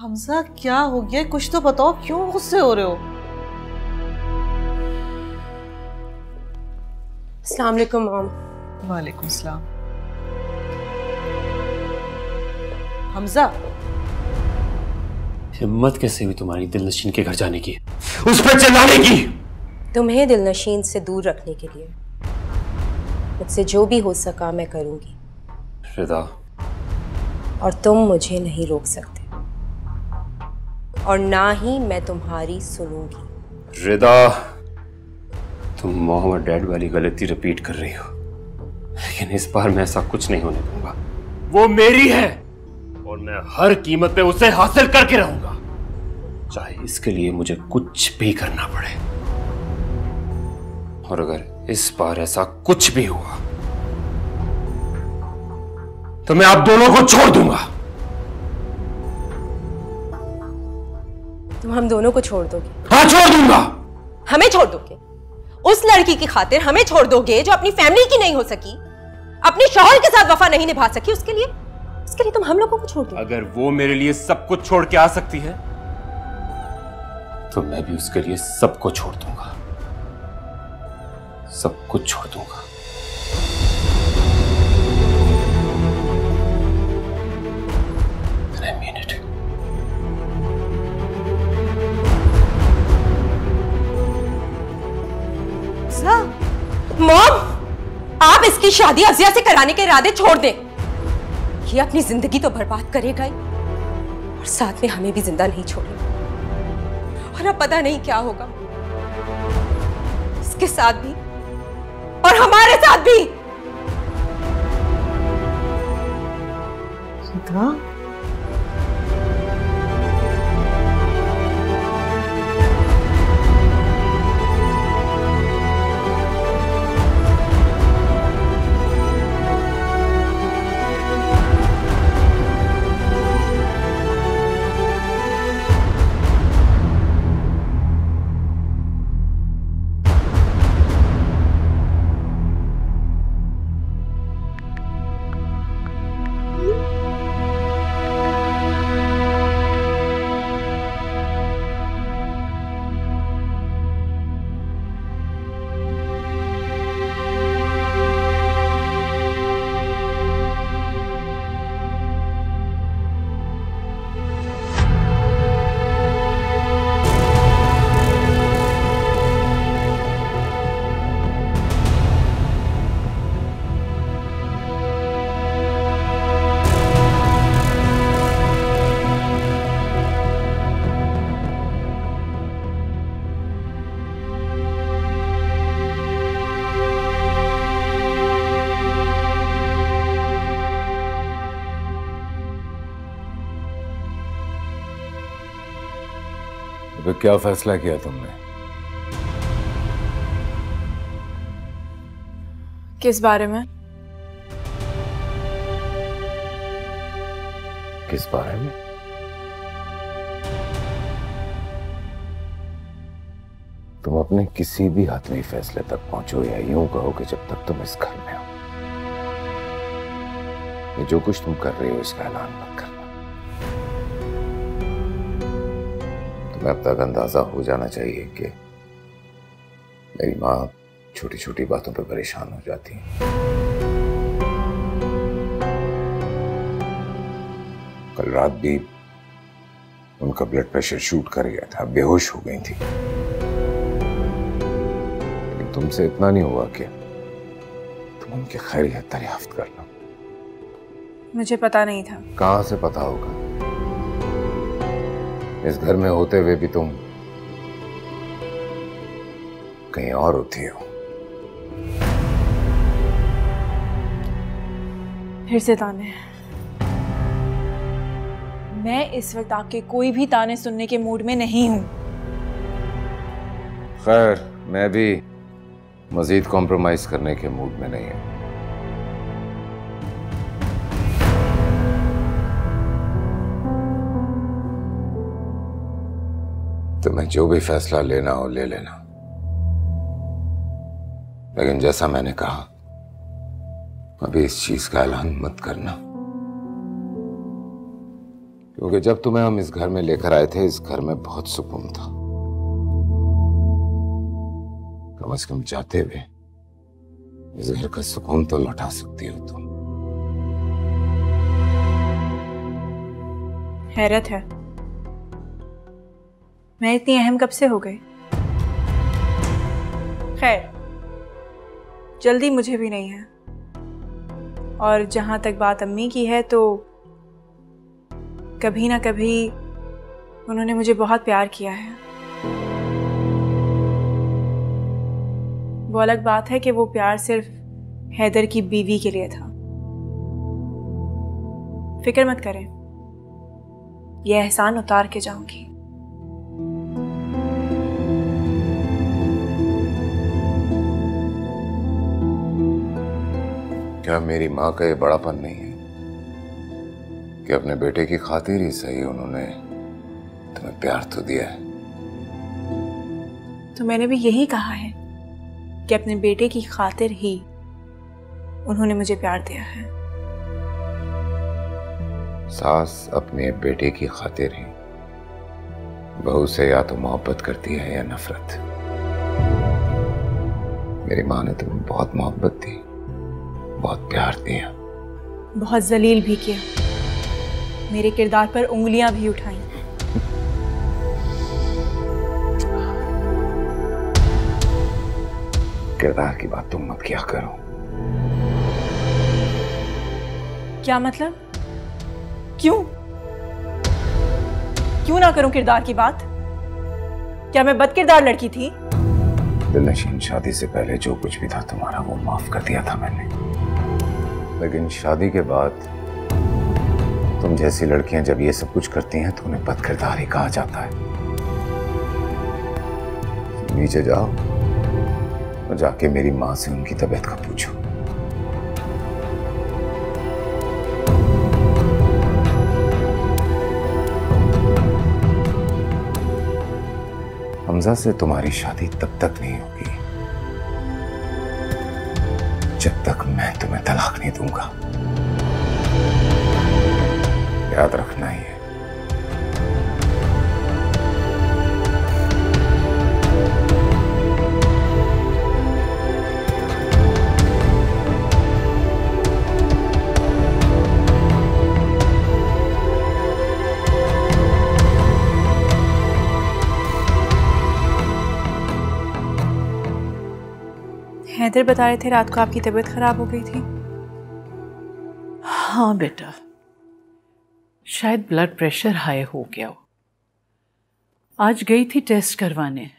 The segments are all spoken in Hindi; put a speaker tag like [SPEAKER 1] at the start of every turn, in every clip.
[SPEAKER 1] हमजा क्या हो गया, कुछ तो बताओ, क्यों गुस्से हो रहे हो?
[SPEAKER 2] अस्सलाम वालेकुम मॉम।
[SPEAKER 1] वालेकुम सलाम। हमजा,
[SPEAKER 3] हिम्मत कैसे हुई तुम्हारी दिलनशीन के घर जाने की, उस पर चिल्लाने की?
[SPEAKER 2] तुम्हें दिलनशीन से दूर रखने के लिए मुझसे जो भी हो सका मैं करूंगी।
[SPEAKER 3] रिदा,
[SPEAKER 2] और तुम मुझे नहीं रोक सकते और ना ही मैं तुम्हारी सुनूंगी।
[SPEAKER 3] रिदा, तुम मॉम और डैड वाली गलती रिपीट कर रही हो, लेकिन इस बार मैं ऐसा कुछ नहीं होने दूंगा। वो मेरी है और मैं हर कीमत पे उसे हासिल करके रहूंगा, चाहे इसके लिए मुझे कुछ भी करना पड़े। और अगर इस बार ऐसा कुछ भी हुआ तो मैं आप दोनों को छोड़ दूंगा।
[SPEAKER 2] तुम हम दोनों को छोड़ दोगे?
[SPEAKER 3] हाँ, छोड़ दूंगा।
[SPEAKER 2] हमें छोड़ दोगे? उस लड़की की खातिर हमें छोड़ दोगे जो अपनी फैमिली की नहीं हो सकी, अपने शौहर के साथ वफा नहीं निभा सकी? उसके लिए तुम हम लोगों को छोड़ दोगे?
[SPEAKER 3] अगर वो मेरे लिए सब कुछ छोड़ के आ सकती है तो मैं भी उसके लिए सब कुछ छोड़ दूंगा, सब कुछ छोड़ दूंगा। And I mean it.
[SPEAKER 2] Mom, आप इसकी शादी अज़िया से कराने के इरादे छोड़ दें। ये अपनी जिंदगी तो बर्बाद करेगा ही और साथ में हमें भी जिंदा नहीं छोड़ेगा। और अब पता नहीं क्या होगा इसके साथ भी और हमारे साथ भी।
[SPEAKER 1] रिदा,
[SPEAKER 4] तो क्या फैसला किया तुमने?
[SPEAKER 5] किस बारे में?
[SPEAKER 4] किस बारे में? तुम अपने किसी भी हतमी फैसले तक पहुंचो या यूं कहो कि जब तक तुम इस घर में हो, ये जो कुछ तुम कर रहे हो इसका ऐलान मत करना। तुम्हें अब तक अंदाजा हो जाना चाहिए कि मेरी माँ छोटी छोटी बातों पर परेशान हो जाती है। कल रात भी उनका ब्लड प्रेशर शूट कर गया था, बेहोश हो गई थी। लेकिन तुमसे इतना नहीं हुआ कि तुम उनकी खैरियत दरियाफ्त कर लो।
[SPEAKER 5] मुझे पता नहीं था।
[SPEAKER 4] कहां से पता होगा? इस घर में होते हुए भी तुम कहीं और होती हो।
[SPEAKER 5] फिर से ताने। मैं इस वक्त आपके कोई भी ताने सुनने के मूड में नहीं हूं।
[SPEAKER 4] खैर, मैं भी मजीद कॉम्प्रोमाइज करने के मूड में नहीं हूं। तुम्हें जो भी फैसला लेना हो ले लेना, लेकिन जैसा मैंने कहा अभी इस चीज का ऐलान मत करना, क्योंकि जब तुम्हें हम इस घर में लेकर आए थे, इस घर में बहुत सुकून था। कम से कम जाते हुए इस घर का सुकून तो लौटा सकती हो तुम।
[SPEAKER 5] हैरत है, मैं इतनी अहम कब से हो गई। खैर, जल्दी मुझे भी नहीं है। और जहां तक बात अम्मी की है, तो कभी ना कभी उन्होंने मुझे बहुत प्यार किया है। वो अलग बात है कि वो प्यार सिर्फ हैदर की बीवी के लिए था। फिक्र मत करें, यह एहसान उतार के जाऊंगी।
[SPEAKER 4] क्या मेरी माँ का ये बड़ापन नहीं है कि अपने बेटे की खातिर ही सही उन्होंने तुम्हें प्यार तो दिया है?
[SPEAKER 5] तो मैंने भी यही कहा है कि अपने बेटे की खातिर ही उन्होंने मुझे प्यार दिया है।
[SPEAKER 4] सास अपने बेटे की खातिर ही बहू से या तो मोहब्बत करती है या नफरत। मेरी माँ ने तुम्हें बहुत मोहब्बत दी, बहुत प्यार दिया,
[SPEAKER 5] बहुत जलील भी किया, मेरे किरदार पर उंगलियां भी उठाई।
[SPEAKER 4] किरदार की बात तुम मत किया करो।
[SPEAKER 5] क्या मतलब? क्यों ना करूं किरदार की बात? क्या मैं बदकिरदार लड़की थी?
[SPEAKER 4] दिलनशीन, शादी से पहले जो कुछ भी था तुम्हारा वो माफ कर दिया था मैंने, लेकिन शादी के बाद तुम जैसी लड़कियां जब ये सब कुछ करती हैं तो उन्हें बदकिरदार ही कहा जाता है। नीचे जाओ और जाके मेरी माँ से उनकी तबीयत का पूछो। हमजा से तुम्हारी शादी तब तक नहीं होगी जब तक मैं तुम्हें तलाक नहीं दूंगा। याद रखना ही है।
[SPEAKER 5] हैदर बता रहे थे रात को आपकी तबीयत खराब हो गई थी।
[SPEAKER 6] हाँ बेटा, शायद ब्लड प्रेशर हाई हो गया हो। आज गई थी टेस्ट करवाने।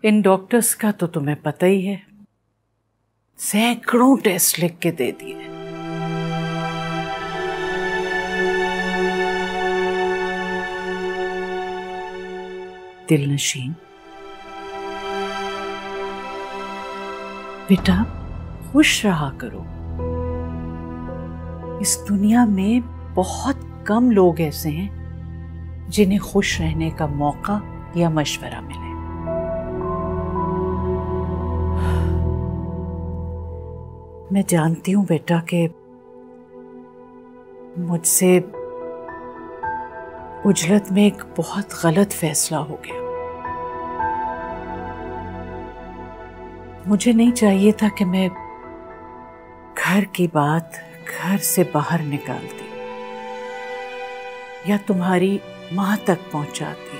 [SPEAKER 6] इन डॉक्टर्स का तो तुम्हें पता ही है, सैकड़ों टेस्ट लिख के दे दिए। दिलनशीन बेटा, खुश रहा करो। इस दुनिया में बहुत कम लोग ऐसे हैं जिन्हें खुश रहने का मौका या मशवरा मिले। मैं जानती हूं बेटा कि मुझसे उजलत में एक बहुत गलत फैसला हो गया। मुझे नहीं चाहिए था कि मैं घर की बात घर से बाहर निकालती या तुम्हारी मां तक पहुंचाती।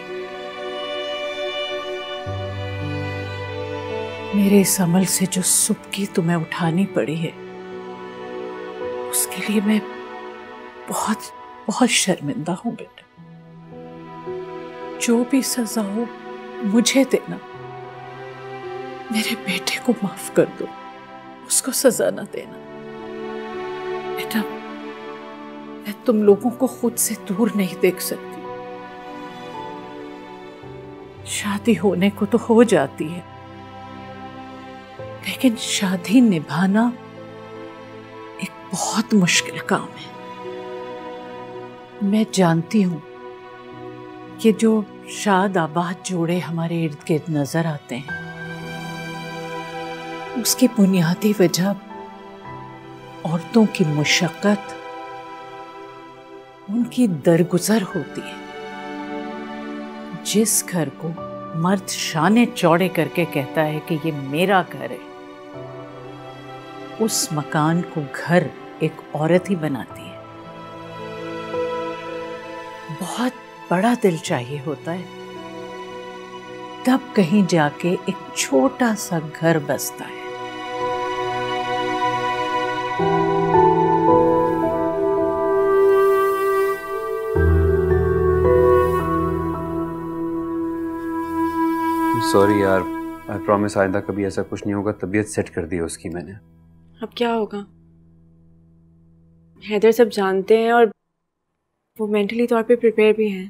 [SPEAKER 6] मेरे इस अमल से जो सुबकी तुम्हें उठानी पड़ी है, उसके लिए मैं बहुत बहुत शर्मिंदा हूं बेटा। जो भी सजा हो मुझे देना, मेरे बेटे को माफ कर दो, उसको सजा ना देना। बेटा, मैं तुम लोगों को खुद से दूर नहीं देख सकती। शादी होने को तो हो जाती है, लेकिन शादी निभाना एक बहुत मुश्किल काम है। मैं जानती हूं कि जो शाद आबाद जोड़े हमारे इर्द गिर्द नजर आते हैं, उसकी बुनियादी वजह औरतों की मुशक्कत, उनकी दरगुजर होती है। जिस घर को मर्द शाने चौड़े करके कहता है कि ये मेरा घर है, उस मकान को घर एक औरत ही बनाती है। बहुत बड़ा दिल चाहिए होता है, तब कहीं जाके एक छोटा सा घर बसता है।
[SPEAKER 3] सॉरी यार, आई प्रॉमिस आइंदा कभी ऐसा कुछ नहीं होगा। तबीयत सेट कर दी है उसकी मैंने।
[SPEAKER 5] अब क्या होगा? हैदर सब जानते हैं और वो मेंटली तौर पे प्रिपेयर भी हैं।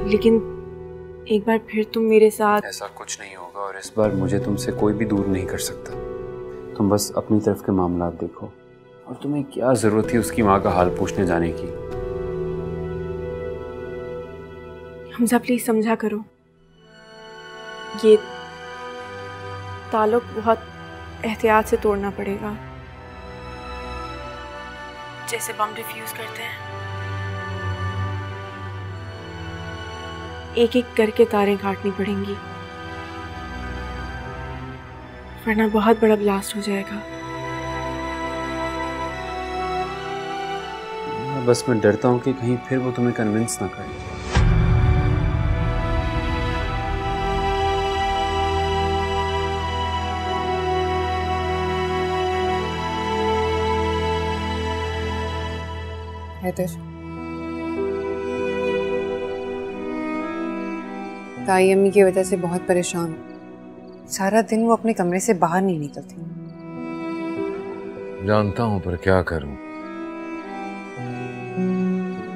[SPEAKER 5] लेकिन एक बार फिर तुम मेरे साथ।
[SPEAKER 3] ऐसा कुछ नहीं होगा और इस बार मुझे तुमसे कोई भी दूर नहीं कर सकता। तुम बस अपनी तरफ के मामलात देखो। और तुम्हें क्या जरूरत थी उसकी माँ का हाल पूछने जाने की?
[SPEAKER 5] हमजा प्लीज समझा करो, ये ताल्लुक बहुत एहतियात से तोड़ना पड़ेगा। जैसे बम डिफ्यूज करते हैं, एक एक करके तारें काटनी पड़ेंगी, वरना बहुत बड़ा ब्लास्ट हो जाएगा।
[SPEAKER 3] बस मैं डरता हूँ कि कहीं फिर वो तुम्हें कन्विंस ना करे।
[SPEAKER 7] हैदर, ताई अम्मी की वजह से बहुत परेशान हूँ। सारा दिन वो अपने कमरे से बाहर नहीं निकलती।
[SPEAKER 4] जानता हूं पर क्या करूं,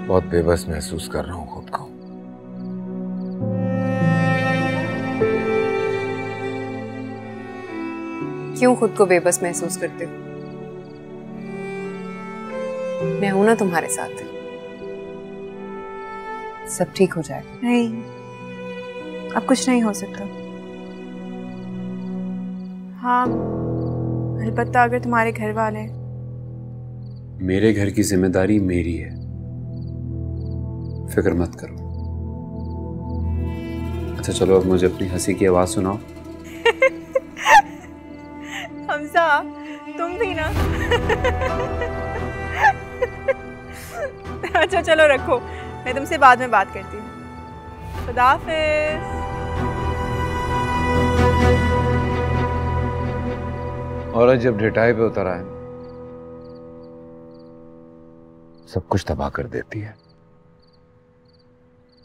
[SPEAKER 4] बहुत बेबस महसूस कर रहा हूं खुद को।
[SPEAKER 7] क्यों खुद को बेबस महसूस करते हो? मैं हूं ना तुम्हारे साथ, सब ठीक हो जाएगा।
[SPEAKER 5] नहीं, अब कुछ नहीं हो सकता। हाँ, अलबत्ता अगर तुम्हारे घर वाले।
[SPEAKER 3] मेरे घर की जिम्मेदारी मेरी है, फिक्र मत करो। अच्छा चलो, अब मुझे अपनी हंसी की आवाज सुनाओ।
[SPEAKER 5] हमजा, तुम भी ना। अच्छा चलो रखो, मैं तुमसे बाद में बात करती हूँ। खुदा हाफिज़।
[SPEAKER 4] औरत जब ढिठाई पे उतर आए सब कुछ तबाह कर देती है,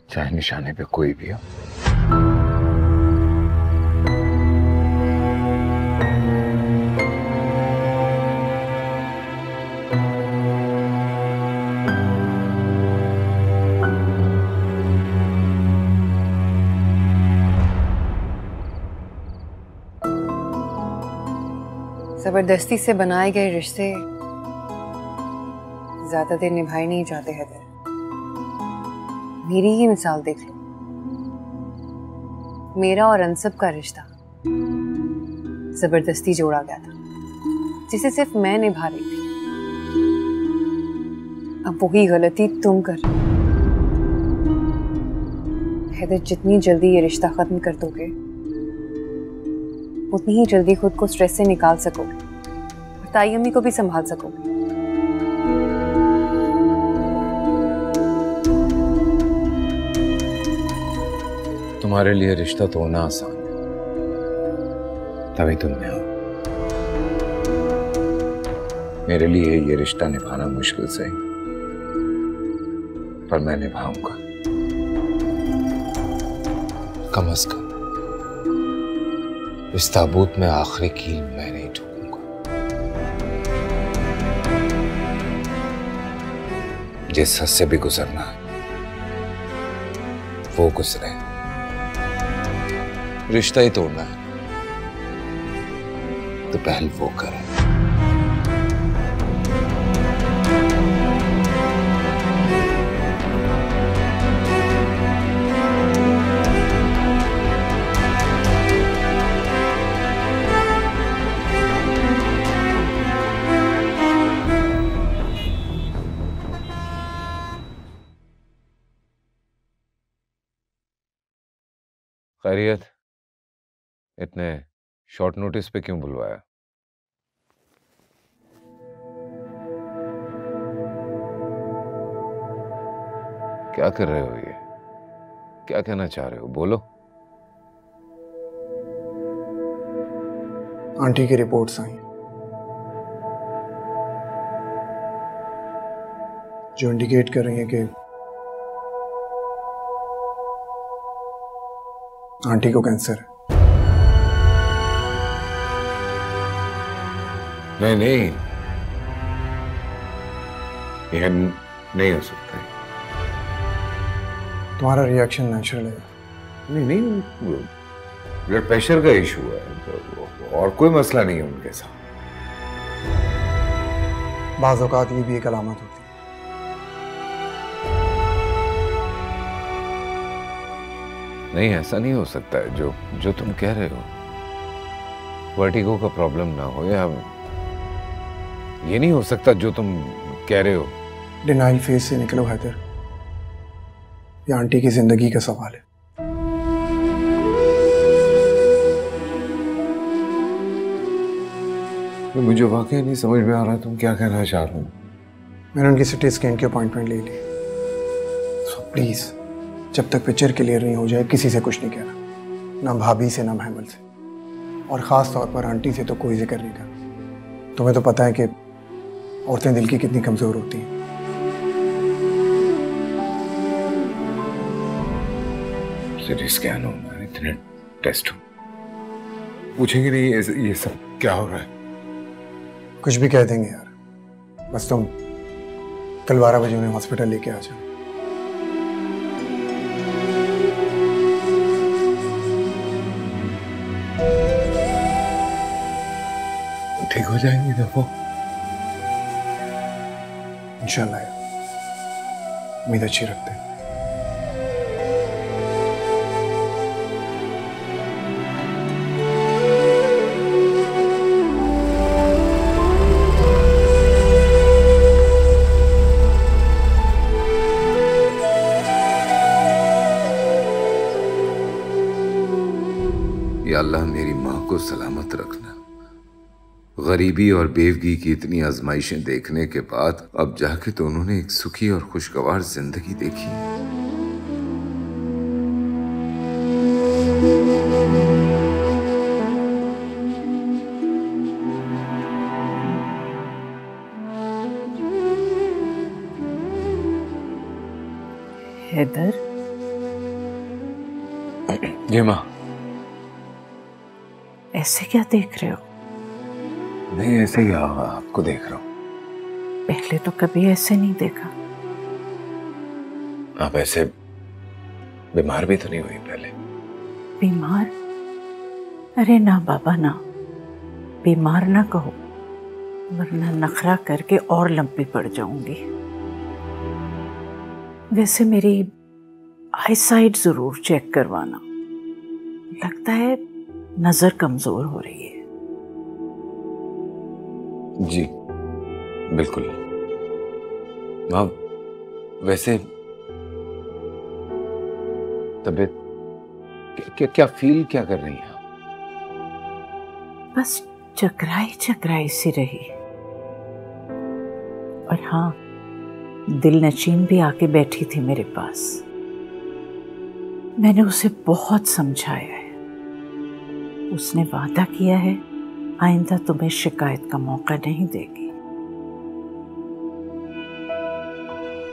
[SPEAKER 4] चाहे निशाने पे कोई भी हो।
[SPEAKER 7] जबरदस्ती से बनाए गए रिश्ते ज्यादा देर निभाए नहीं जाते हैदर। मेरी ही मिसाल देख लो। मेरा और अनसब का रिश्ता जबरदस्ती जोड़ा गया था, जिसे सिर्फ मैं निभा रही थी। अब वही गलती तुम कर रहे हो। हैदर, जितनी जल्दी ये रिश्ता खत्म कर दोगे उतनी ही जल्दी खुद को स्ट्रेस से निकाल सकोगे और ताई अम्मी को भी संभाल सकोगे।
[SPEAKER 4] तुम्हारे लिए रिश्ता तोड़ना आसान है, तभी तुम में हो। मेरे लिए ये रिश्ता निभाना मुश्किल सही, पर मैं निभाऊंगा। कम से कम इस ताबूत में आखिरी कील मैं नहीं ठोकूंगा। जिस हद से भी गुजरना है वो गुजरे। रिश्ता ही तोड़ना है तो पहले वो करे। खैरियत? इतने शॉर्ट नोटिस पे क्यों बुलवाया? क्या कर रहे हो ये? क्या कहना चाह रहे हो? बोलो।
[SPEAKER 8] आंटी की रिपोर्ट्स आई जो इंडिकेट कर रही हैं कि आंटी को कैंसर है।
[SPEAKER 4] नहीं नहीं, यह नहीं हो सकता।
[SPEAKER 8] तुम्हारा रिएक्शन नेचुरल है।
[SPEAKER 4] नहीं नहीं, ब्लड प्रेशर का इशू है और कोई मसला नहीं है उनके साथ।
[SPEAKER 8] बाज़ औक़ात ये भी एक अलामत होती है।
[SPEAKER 4] नहीं, ऐसा नहीं हो सकता है जो तुम कह रहे हो। वर्टिगो का प्रॉब्लम ना हो, या ये नहीं हो सकता जो तुम कह रहे हो।
[SPEAKER 8] डिनाइल फेज से निकलो हैदर, ये आंटी की जिंदगी का सवाल है।
[SPEAKER 4] मुझे वाकई नहीं समझ में आ रहा तुम क्या कहना चाह रहे हो।
[SPEAKER 8] मैंने उनकी सिटी स्कैन की अपॉइंटमेंट ले ली, सो प्लीज जब तक पिक्चर क्लियर नहीं हो जाए किसी से कुछ नहीं कहना, ना भाभी से ना महमल से, और ख़ास तौर पर आंटी से तो कोई जिक्र नहीं करना। तुम्हें तो पता है कि औरतें दिल की कितनी कमज़ोर होती हैं।
[SPEAKER 4] सिटी स्कैन होना है, इतने टेस्ट हो, पूछेंगे नहीं ये सब क्या हो रहा है?
[SPEAKER 8] कुछ भी कह देंगे यार, बस तुम कल 12 बजे उन्हें हॉस्पिटल लेके आ जाओ।
[SPEAKER 4] ठीक हो जाएंगी ना वो?
[SPEAKER 8] इंशाल्लाह, उम्मीद अच्छी रखते हैं।
[SPEAKER 4] या अल्लाह मेरी माँ को सलामत रखना। गरीबी और बेवगी की इतनी आजमाइशें देखने के बाद अब जाके तो उन्होंने एक सुखी और खुशगवार जिंदगी देखी।
[SPEAKER 6] हैदर,
[SPEAKER 4] जी माँ।
[SPEAKER 6] ऐसे क्या देख रहे हो?
[SPEAKER 4] नहीं, ऐसे ही आपको देख रहा हूँ।
[SPEAKER 6] पहले तो कभी ऐसे नहीं देखा।
[SPEAKER 4] आप ऐसे बीमार भी तो नहीं हुई पहले?
[SPEAKER 6] बीमार? अरे ना बाबा ना, बीमार ना कहो, वरना नखरा करके और लंबी पड़ जाऊंगी। वैसे मेरी आईसाइट जरूर चेक करवाना, लगता है नजर कमजोर हो रही है।
[SPEAKER 4] जी बिल्कुल। माँ, वैसे तबीयत क्या फील क्या कर रही हैं आप?
[SPEAKER 6] बस चकराई चकराई सी रही। और हाँ, दिल नशीन भी आके बैठी थी मेरे पास। मैंने उसे बहुत समझाया है। उसने वादा किया है आइंदा तुम्हें शिकायत का मौका नहीं देगी।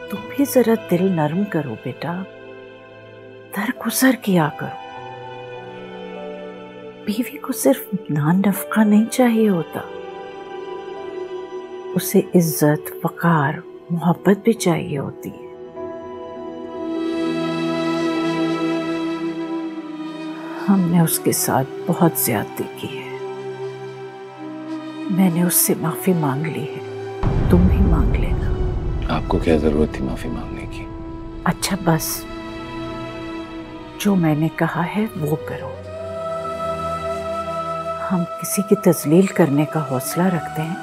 [SPEAKER 6] तुम भी जरा दिल नरम करो बेटा, दरगुजर किया करो। बीवी को सिर्फ नान नफका नहीं चाहिए होता, उसे इज्जत, वकार, मोहब्बत भी चाहिए होती है। हमने उसके साथ बहुत ज्यादती की है। मैंने उससे माफी मांग ली है, तुम भी मांग लेना।
[SPEAKER 4] आपको क्या जरूरत थी माफी मांगने की?
[SPEAKER 6] अच्छा बस, जो मैंने कहा है वो करो। हम किसी की तजलील करने का हौसला रखते हैं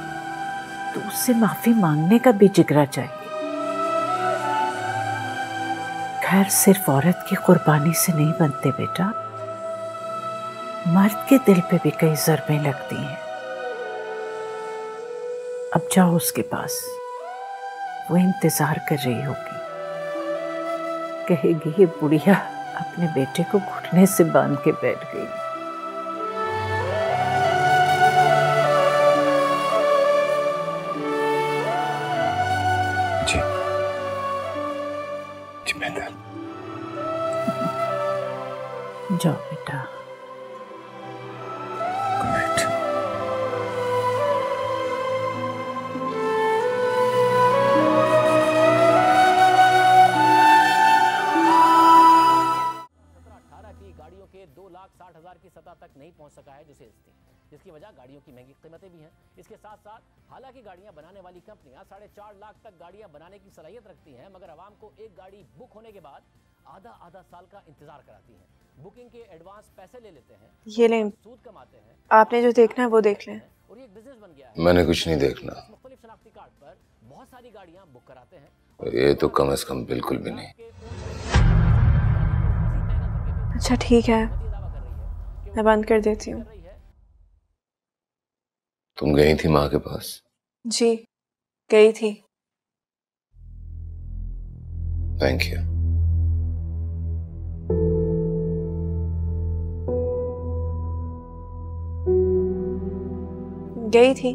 [SPEAKER 6] तो उससे माफी मांगने का भी जिगरा चाहिए। घर सिर्फ औरत की कुर्बानी से नहीं बनते बेटा, मर्द के दिल पे भी कई ज़रबें लगती हैं। अब जाओ उसके पास, वो इंतजार कर रही होगी। कहेगी ये बुढ़िया अपने बेटे को घुटने से बांध के बैठ गई।
[SPEAKER 4] जी जी बेहतर।
[SPEAKER 6] जाओ बेटा।
[SPEAKER 4] Good night.
[SPEAKER 9] गाड़ियों के 2,60,000 की सतह तक नहीं पहुंच सका है जो सेल्स थी, जिसकी वजह गाड़ियों की महंगी कीमतें भी हैं। इसके साथ साथ हालांकि गाड़ियां बनाने वाली कंपनियां 4.5 लाख तक गाड़ियां बनाने की सलाहियत रखती हैं, मगर आवाम को एक गाड़ी बुक होने के बाद आधा साल का इंतजार कराती हैं। बुकिंग के एडवांस पैसे ले लेते हैं,
[SPEAKER 5] ये लें,
[SPEAKER 9] सूद कमाते हैं।
[SPEAKER 5] आपने जो देखना है वो देख लें।
[SPEAKER 9] और ये एक बिजनेस बन गया है।
[SPEAKER 4] मैंने कुछ नहीं देखना।
[SPEAKER 9] मुख्तलिफ शनाख्ती कार्ड पर बहुत सारी गाड़ियां बुक कराते हैं।
[SPEAKER 4] ये तो कम से कम बिल्कुल भी नहीं।
[SPEAKER 5] अच्छा ठीक है, मैं बंद कर देती हूँ।
[SPEAKER 4] तुम गई थी माँ के पास?
[SPEAKER 5] जी गई थी।
[SPEAKER 4] Thank you.
[SPEAKER 5] गई थी,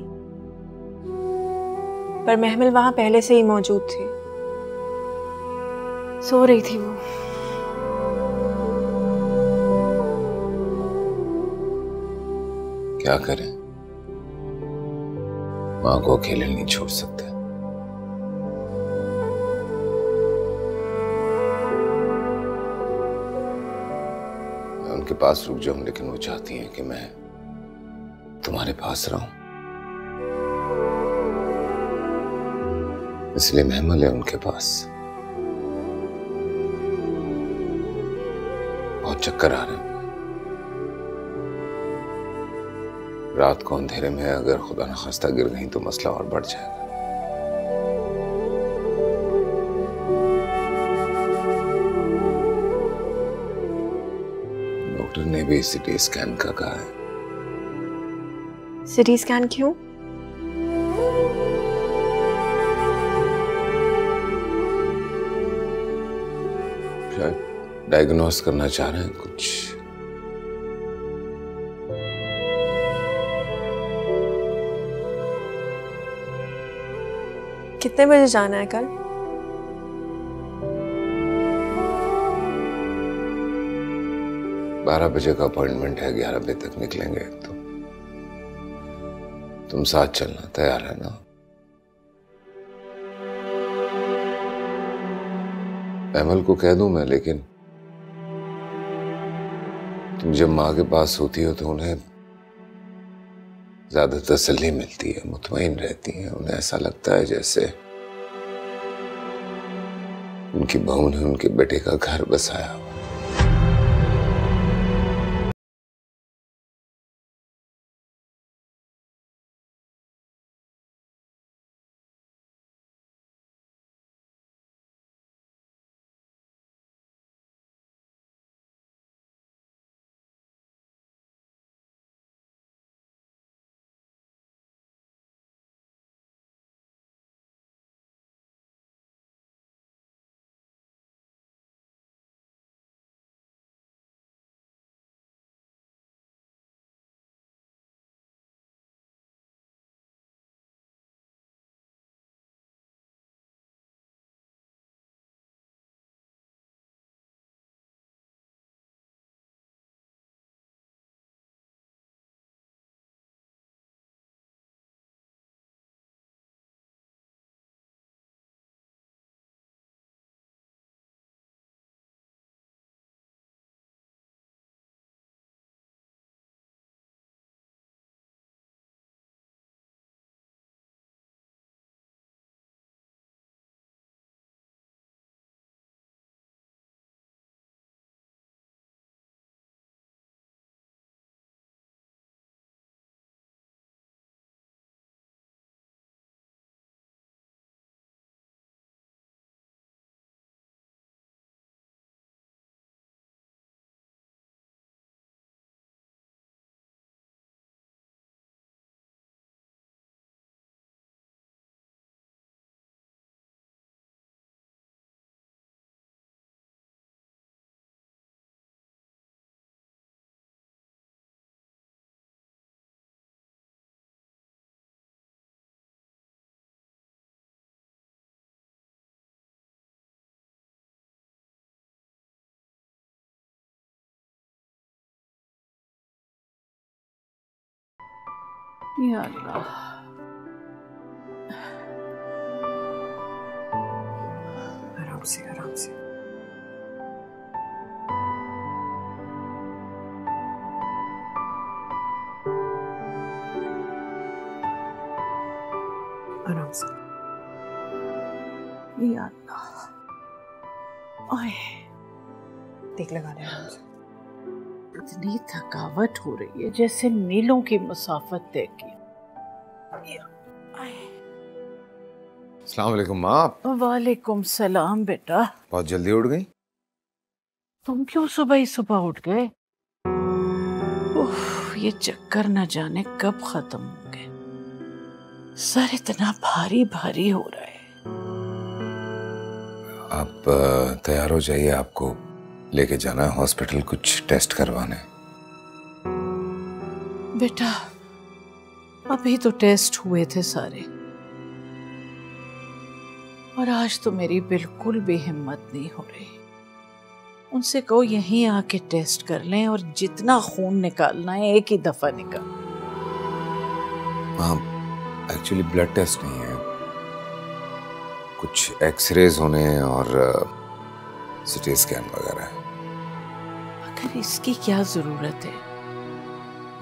[SPEAKER 5] पर महमिल वहां पहले से ही मौजूद थी। सो रही थी वो।
[SPEAKER 4] क्या करें, माँ को अकेले नहीं छोड़ सकते। मैं उनके पास रुक जाऊं, लेकिन वो चाहती हैं कि मैं तुम्हारे पास रहूं, इसलिए महमल है उनके पास। बहुत चक्कर आ रहे हैं। रात को अंधेरे में अगर खुदा न खास्ता गिर गई तो मसला और बढ़ जाएगा। डॉक्टर ने भी सिटी स्कैन का कहा है।
[SPEAKER 5] सिटी स्कैन क्यों?
[SPEAKER 4] शायद डायग्नोस करना चाह रहे हैं कुछ।
[SPEAKER 5] कितने बजे जाना है कल?
[SPEAKER 4] बारह बजे का अपॉइंटमेंट है, 11 बजे तक निकलेंगे। तो तुम साथ चलना, तैयार है ना? अमल को कह दूं मैं, लेकिन तुम जब माँ के पास होती हो तो उन्हें ज्यादा तसल्ली मिलती है, मुतमईन रहती हैं। उन्हें ऐसा लगता है जैसे उनकी बहू ने उनके बेटे का घर बसाया हो।
[SPEAKER 6] या अल्लाह।
[SPEAKER 7] आराम से आराम से। आराम से।
[SPEAKER 6] या अल्लाह। आए,
[SPEAKER 7] टीक लगा दे आराम से।
[SPEAKER 6] इतनी थकावट हो रही है जैसे मीलों की मुसाफत तय की।
[SPEAKER 4] अस्सलाम वालेकुम माँ।
[SPEAKER 6] वालेकुम सलाम बेटा।
[SPEAKER 4] बहुत जल्दी उठ गई?
[SPEAKER 6] तुम क्यों सुबह ही सुबह उठ गए? उफ, ये चक्कर न जाने कब खत्म होंगे। सर इतना भारी भारी हो रहा है।
[SPEAKER 4] आप तैयार हो जाइए, आपको लेके जाना है हॉस्पिटल, कुछ टेस्ट करवाने।
[SPEAKER 6] बेटा अभी तो टेस्ट हुए थे सारे, और आज तो मेरी बिल्कुल भी हिम्मत नहीं हो रही। उनसे कहो यहीं आके टेस्ट कर लें और जितना खून निकालना है एक ही दफा निकाल।
[SPEAKER 4] हाँ, एक्चुअली ब्लड टेस्ट नहीं है, कुछ एक्सरेज होने हैं और सिटी स्कैन वगैरह है।
[SPEAKER 6] मगर इसकी क्या जरूरत है?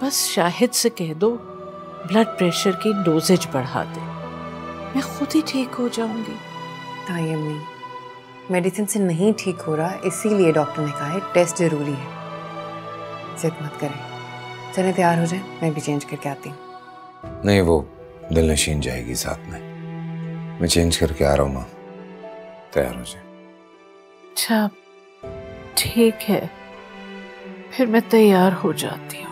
[SPEAKER 6] बस शाहिद से कह दो ब्लड प्रेशर की डोजेज बढ़ा दे, मैं खुद ही ठीक हो जाऊंगी।
[SPEAKER 7] ताई अम्मी, मेडिसिन से नहीं ठीक हो रहा, इसीलिए डॉक्टर ने कहा है टेस्ट जरूरी है। जिद मत करें, चले तैयार हो जाए, मैं भी चेंज करके आती हूँ।
[SPEAKER 4] नहीं, वो दिलनशीन जाएगी साथ में, मैं चेंज करके आ रहा हूँ माँ, तैयार हो जाए।
[SPEAKER 6] अच्छा ठीक है, फिर मैं तैयार हो जाती हूँ।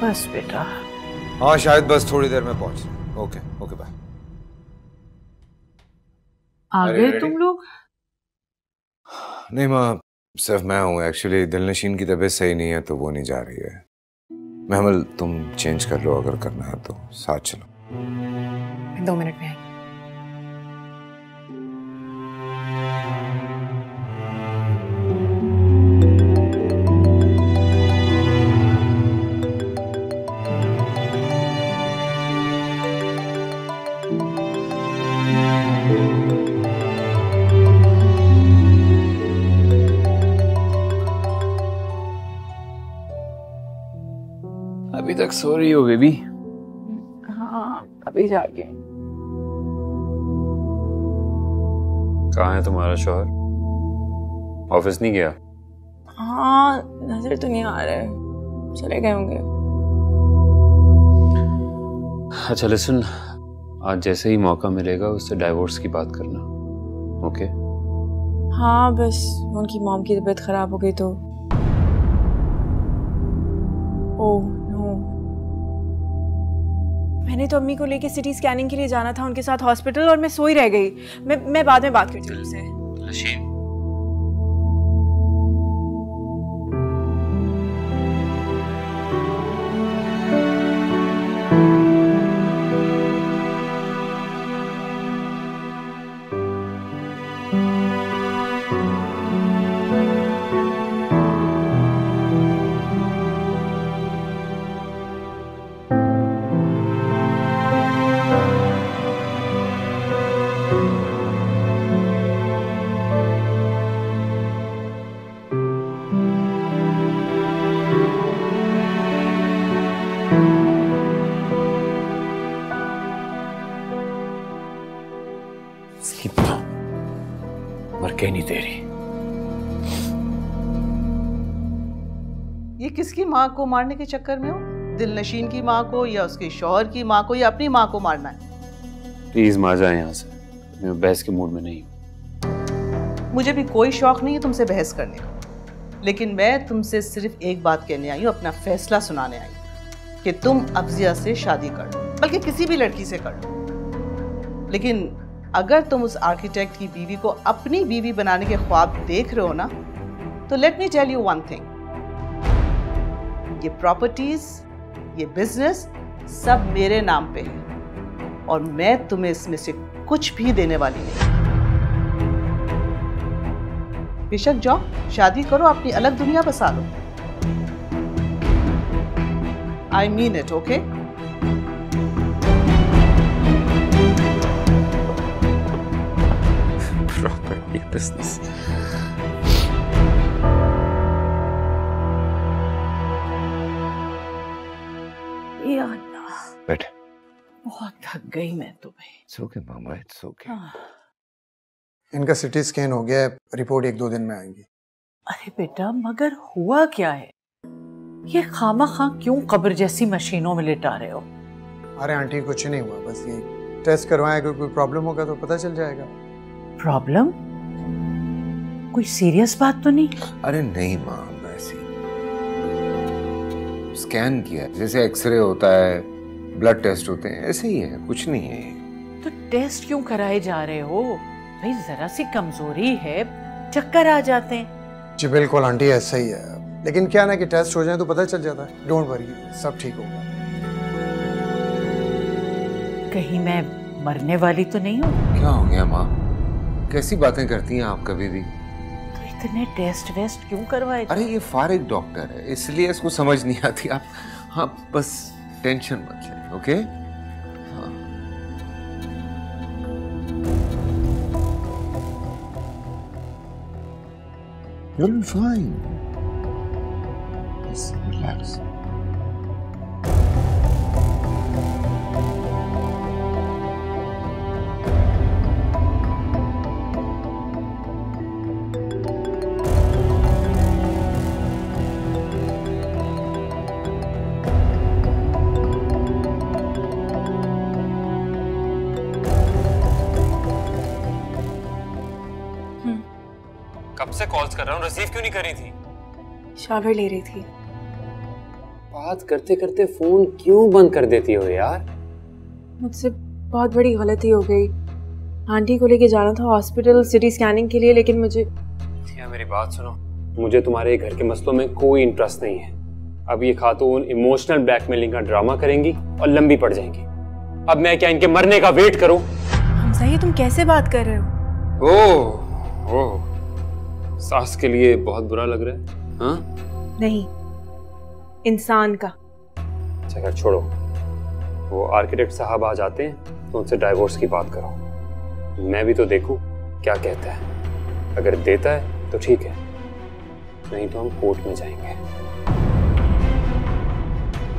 [SPEAKER 6] बस बेटा।
[SPEAKER 4] हाँ शायद बस थोड़ी देर में पहुंच रहे। Okay okay bye.
[SPEAKER 6] आ गए तुम लोग?
[SPEAKER 4] नहीं माँ, सिर्फ मैं हूँ। एक्चुअली दिलनशीन की तबीयत सही नहीं है तो वो नहीं जा रही है। महमल तुम चेंज कर लो, अगर करना है तो साथ चलो।
[SPEAKER 7] 2 मिनट में आएंगे।
[SPEAKER 10] अभी तक सो रही हो बेबी?
[SPEAKER 6] हाँ, अभी जाके।
[SPEAKER 3] कहाँ है तुम्हारा शौहर? ऑफिस नहीं गया?
[SPEAKER 5] हाँ, नजर तो नहीं आ रहा है, चले गए होंगे।
[SPEAKER 3] अच्छा लिसन, आज जैसे ही मौका मिलेगा उससे डाइवोर्स की बात करना, ओके?
[SPEAKER 5] हाँ, बस उनकी मॉम की तबीयत खराब हो गई तो। ओह नो, मैंने तो अम्मी को लेके सिटी स्कैनिंग के लिए जाना था उनके साथ हॉस्पिटल, और मैं सोई रह गई। मैं बाद में बात करती हूँ उनसे।
[SPEAKER 3] नशीन, मर के नहीं दे रही।
[SPEAKER 1] ये किसकी माँ को मारने के चक्कर में हो? दिलनशीन की माँ को, या उसके शौहर की माँ को, या अपनी माँ को मारना है?
[SPEAKER 3] प्लीज माँ जाए यहाँ से, मैं बहस के मूड में नहीं हूँ।
[SPEAKER 1] मुझे भी कोई शौक नहीं है तुमसे बहस करने का, लेकिन मैं तुमसे सिर्फ एक बात कहने आई हूँ, अपना फैसला सुनाने आई हूँ कि तुम अफजिया से शादी कर लो, बल्कि किसी भी लड़की से कर लो। लेकिन अगर तुम उस आर्किटेक्ट की बीवी को अपनी बीवी बनाने के ख्वाब देख रहे हो ना, तो let me tell you one thing, ये प्रॉपर्टीज, ये बिजनेस सब मेरे नाम पे है, और मैं तुम्हें इसमें से कुछ भी देने वाली नहीं। बेशक जाओ, शादी करो, अपनी अलग दुनिया बसा लो। I mean it, okay?
[SPEAKER 3] Property business.
[SPEAKER 6] या अल्लाह,
[SPEAKER 4] बैठ।
[SPEAKER 6] बहुत थक गई मैं तो भाई।
[SPEAKER 4] इट्स ओके मामा, इट्स ओके।
[SPEAKER 8] इनका सिटी स्कैन हो गया है, रिपोर्ट 1-2 दिन में आएगी।
[SPEAKER 6] अरे बेटा, मगर हुआ क्या है? ये खामा खां क्यों कब्र जैसी मशीनों में लिटा रहे हो?
[SPEAKER 8] अरे आंटी, कुछ नहीं हुआ, बस ये टेस्ट करवाएं, अगर कोई प्रॉब्लम होगा तो पता चल जाएगा।
[SPEAKER 6] प्रॉब्लम? कोई सीरियस बात तो नहीं?
[SPEAKER 4] अरे नहीं माँ, वैसे स्कैन किया, जैसे एक्सरे होता है, ब्लड टेस्ट होते हैं, ऐसे ही है, कुछ नहीं है।
[SPEAKER 6] तो टेस्ट क्यों कराए जा रहे हो भाई? जरा सी कमजोरी है, चक्कर आ जाते हैं।
[SPEAKER 8] जी बिल्कुल आंटी, ऐसा ही है, लेकिन क्या ना कि टेस्ट हो जाए तो पता चल जाता है। डोंट वरी, सब ठीक होगा।
[SPEAKER 6] कहीं मैं मरने वाली तो नहीं हूँ?
[SPEAKER 4] क्या हो गया माँ, कैसी बातें करती हैं आप कभी भी?
[SPEAKER 6] तो इतने टेस्ट वेस्ट क्यों करवाए?
[SPEAKER 4] अरे ये फारिग डॉक्टर है, इसलिए इसको समझ नहीं आती। आप हाँ, बस टेंशन मत लें, ओके? हाँ। You're fine. Just relax.
[SPEAKER 3] कब से कॉल्स कर रहा हूँ, रिसीव क्यों नहीं कर रही थी?
[SPEAKER 5] शावर ले रही थी।
[SPEAKER 3] बात करते करते फोन क्यों बंद कर देती हो यार?
[SPEAKER 5] मुझसे बहुत बड़ी गलती हो गई। आंटी को लेके जाना था हॉस्पिटल सिटी स्कैनिंग के लिए, लेकिन मुझे।
[SPEAKER 3] यार मेरी बात सुनो, मुझे तुम्हारे घर के मसलों में कोई इंटरेस्ट नहीं है। अब ये खातून इमोशनल ब्लैकमेलिंग का ड्रामा करेंगी और लंबी पड़ जाएंगी। अब मैं क्या इनके मरने का वेट करूं?
[SPEAKER 5] हमजा, ये तुम कैसे बात कर रहे हो?
[SPEAKER 3] ओह, सास के लिए बहुत बुरा लग रहा है? हाँ?
[SPEAKER 5] नहीं, इंसान का।
[SPEAKER 3] चलो छोड़ो, वो आर्किटेक्ट साहब आ जाते हैं तो उनसे डाइवोर्स की बात करो। मैं भी तो देखूं क्या कहता है। अगर देता है तो ठीक है, नहीं तो हम कोर्ट में जाएंगे।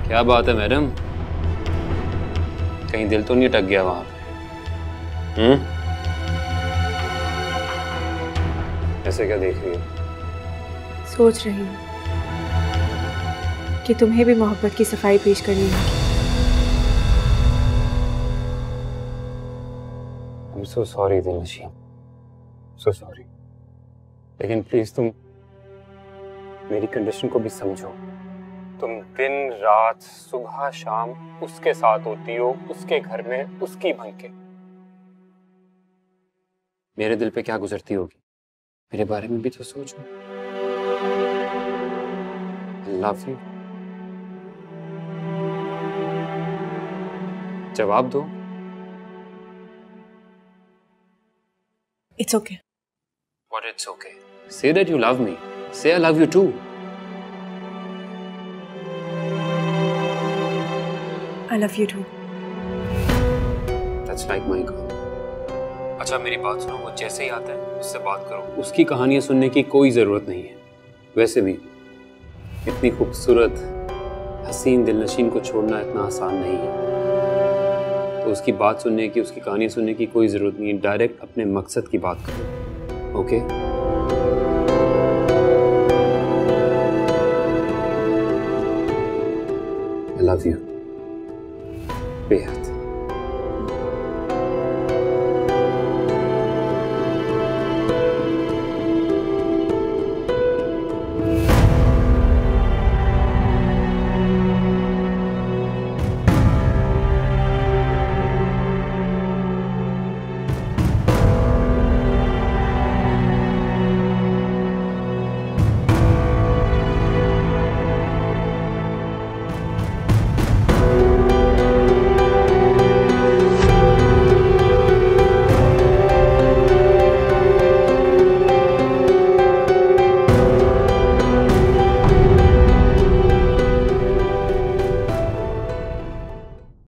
[SPEAKER 3] क्या बात है मैडम, कहीं दिल तो नहीं अटक गया वहां पे? ऐसे क्या देख रही हो?
[SPEAKER 5] सोच रही हूँ कि तुम्हें भी मोहब्बत की सफाई पेश करनी होगी।
[SPEAKER 3] I'm so sorry दिलनशीन, so sorry। लेकिन प्लीज तुम मेरी कंडीशन को भी समझो। तुम दिन रात सुबह शाम उसके साथ होती हो, उसके घर में, उसकी भंके। मेरे दिल पे क्या गुजरती होगी, मेरे बारे में भी तो सोचो। I love you। जवाब दो।
[SPEAKER 5] It's okay।
[SPEAKER 3] What it's okay? Say that you love me. Say I love you too।
[SPEAKER 5] I love you too।
[SPEAKER 3] That's like my girl। अच्छा मेरी बात सुनो, वो जैसे ही आता है उससे बात करो। उसकी कहानियां सुनने की कोई जरूरत नहीं है। वैसे भी इतनी खूबसूरत हसीन दिलनशीन को छोड़ना इतना आसान नहीं है, तो उसकी बात सुनने की, उसकी कहानी सुनने की कोई ज़रूरत नहीं है। डायरेक्ट अपने मकसद की बात करो। ओके? आई लव यू बेहद।